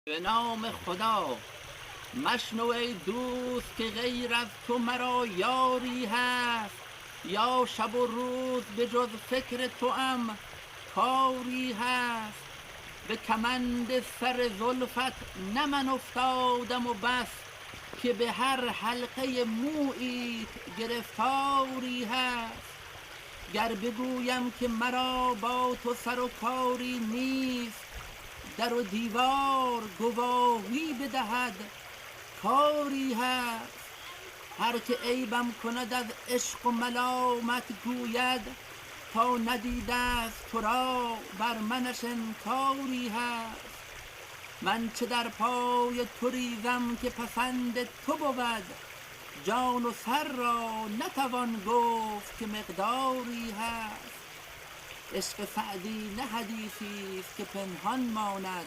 به نام خدا. مشنو ای دوست که غیر از تو مرا یاری هست، یا شب و روز به جز فکر توام کاری هست. به کمند سر زلفت نه من افتادم و بس، که به هر حلقه موییت گرفتاری هست. گر بگویم که مرا با تو سر و کاری نیست، در و دیوار گواهی بدهد کاری هست. هر که عیبم کند از عشق و ملامت گوید، تا ندیده است تو را بر منش انکاری هست. من چه در پای تو ریزم که پسند تو بود، جان و سر را نتوان گفت که مقداری هست. عشق سعدی نه حدیثی است که پنهان ماند،